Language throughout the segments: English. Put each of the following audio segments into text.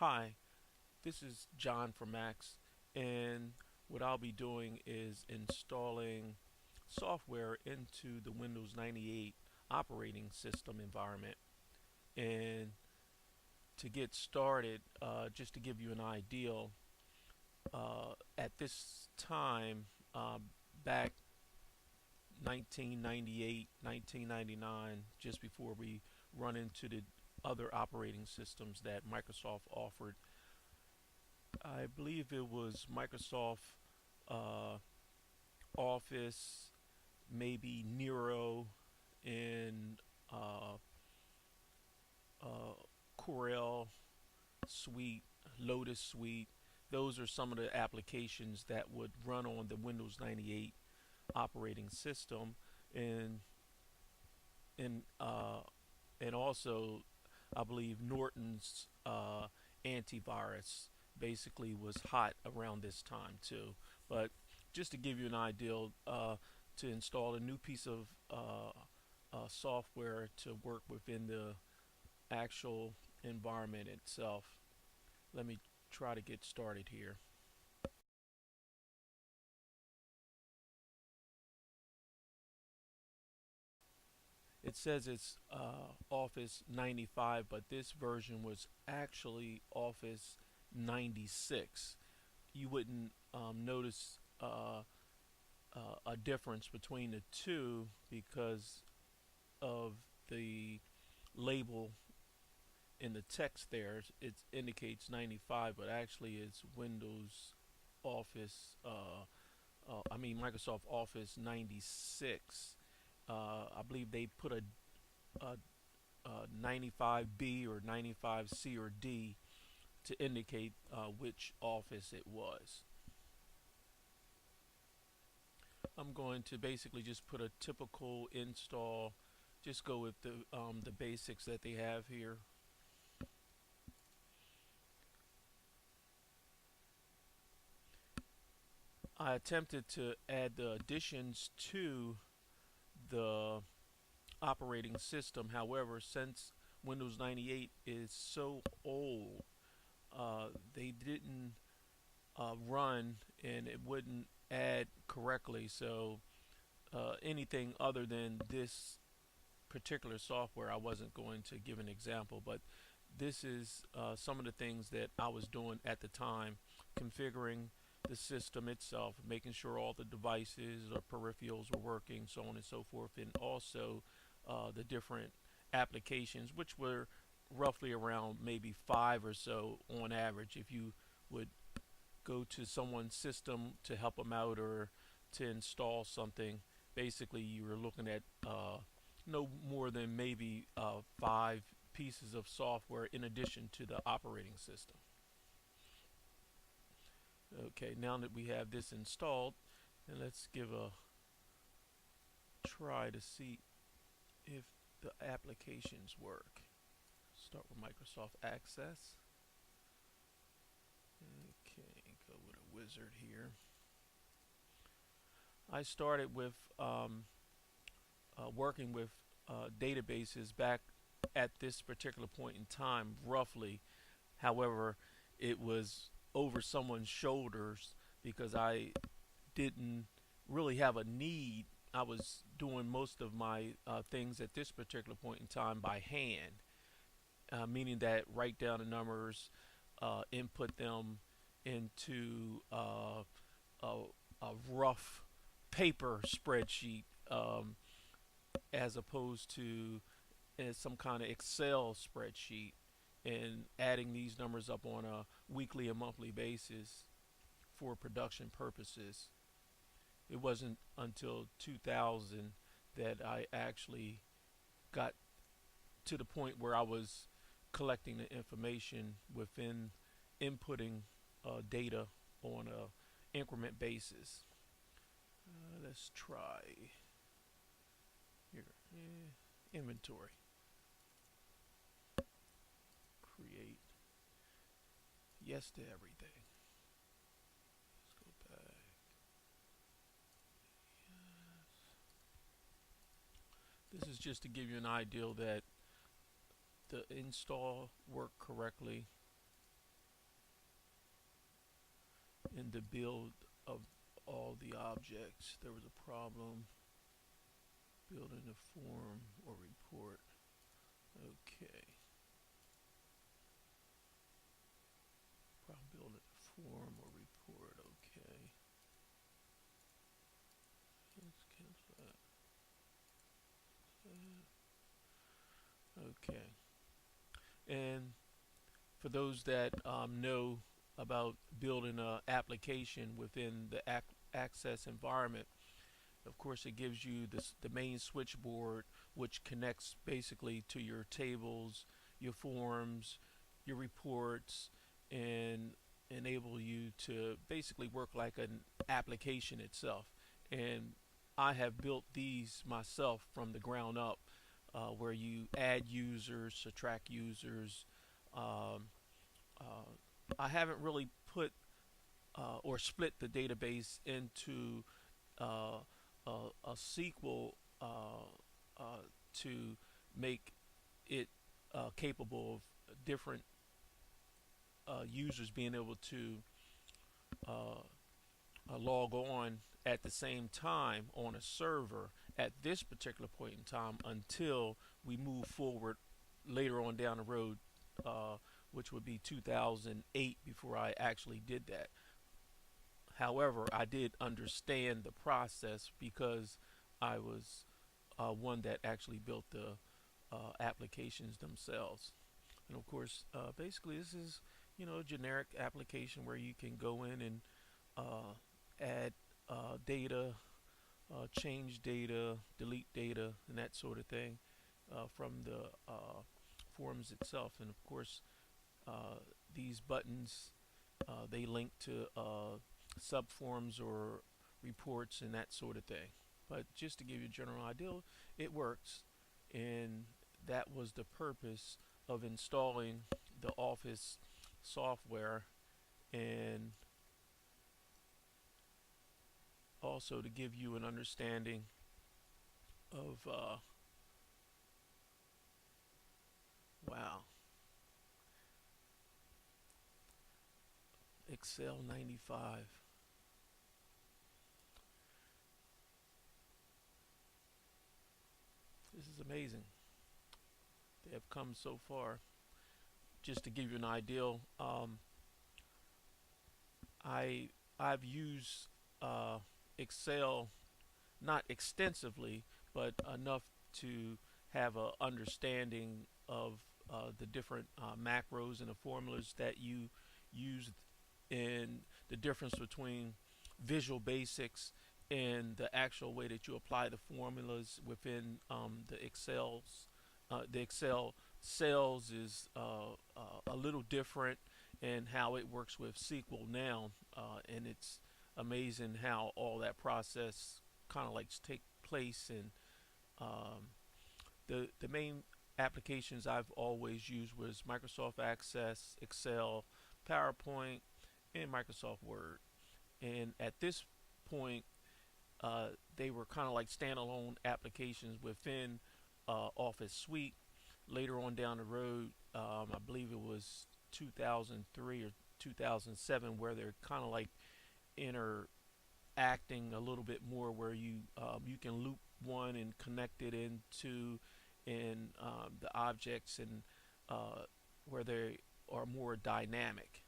Hi, this is John from Max, and what I'll be doing is installing software into the Windows 98 operating system environment. And to get started, just to give you an idea, at this time, back 1998, 1999, just before we run into the other operating systems that Microsoft offered, I believe it was Microsoft uh, Office, maybe Nero, and uh, Corel suite, Lotus suite. Those are some of the applications that would run on the Windows 98 operating system, and and uh, and also I believe Norton's antivirus basically was hot around this time too. But just to give you an idea, to install a new piece of software to work within the actual environment itself. Let me try to get started here. It says it's Office 95, but this version was actually Office 96. You wouldn't notice a difference between the two because of the label in the text there. It indicates 95, but actually it's Windows Office, I mean Microsoft Office 96. I believe they put a 95B or 95C or D to indicate which office it was. I'm going to basically just put a typical install, just go with the basics that they have here. I attempted to add the additions to the operating system. However, since Windows 98 is so old, they didn't run and it wouldn't add correctly. So anything other than this particular software, I wasn't going to give an example, but this is some of the things that I was doing at the time, configuring the system itself, making sure all the devices or peripherals were working, so on and so forth, and also the different applications, which were roughly around maybe 5 or so on average. If you would go to someone's system to help them out or to install something, basically you were looking at no more than maybe 5 pieces of software in addition to the operating system. Okay, now that we have this installed, and let's give a try to see if the applications work. Start with Microsoft Access. Okay, go with a wizard here. I started with working with databases back at this particular point in time, roughly. However, it was over someone's shoulders because I didn't really have a need. I was doing most of my things at this particular point in time by hand, meaning that write down the numbers, input them into a, a rough paper spreadsheet, as opposed to some kind of Excel spreadsheet, and adding these numbers up on a weekly and monthly basis for production purposes. It wasn't until 2000 that I actually got to the point where I was collecting the information within inputting data on a increment basis. Let's try here. Inventory. Create. Yes to everything. Let's go back. Yes. This is just to give you an idea that the install worked correctly. in the build of all the objects. There was a problem building a form or report. Okay. Problem building a form or report. Okay. Let's cancel that. Okay. And for those that know about building an application within the Access environment, of course, it gives you the main switchboard, which connects basically to your tables, your forms, your reports, and enable you to basically work like an application itself. And I have built these myself from the ground up, where you add users, subtract users. Um, I haven't really put or split the database into uh, a SQL to make it capable of different users being able to log on at the same time on a server at this particular point in time until we move forward later on down the road, which would be 2008 before I actually did that. However, I did understand the process because I was one that actually built the applications themselves. And of course, basically, this is a generic application where you can go in and add data, change data, delete data, and that sort of thing from the forms itself. And of course, these buttons they link to subforms or reports and that sort of thing. But just to give you a general idea, it works, and that was the purpose of installing the Office software, and also to give you an understanding of wow, Excel 95. This is amazing. They have come so far. Just to give you an idea, I've used Excel not extensively, but enough to have a understanding of the different macros and the formulas that you use, and the difference between Visual Basics and the actual way that you apply the formulas within the Excel cells is a little different, and how it works with SQL now, and it's amazing how all that process kind of like take place. And the main applications I've always used was Microsoft Access, Excel, PowerPoint, and Microsoft Word. And at this point, they were kind of like standalone applications within Office Suite. Later on down the road, I believe it was 2003 or 2007, where they're kind of like interacting a little bit more, where you can loop one and connect it into in the objects, and where they are more dynamic.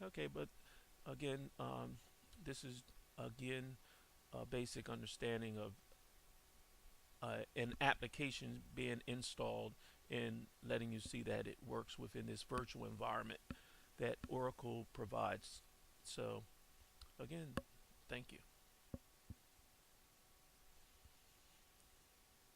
Okay, but again, this is again a basic understanding of an application being installed and letting you see that it works within this virtual environment that Oracle provides. So again, thank you.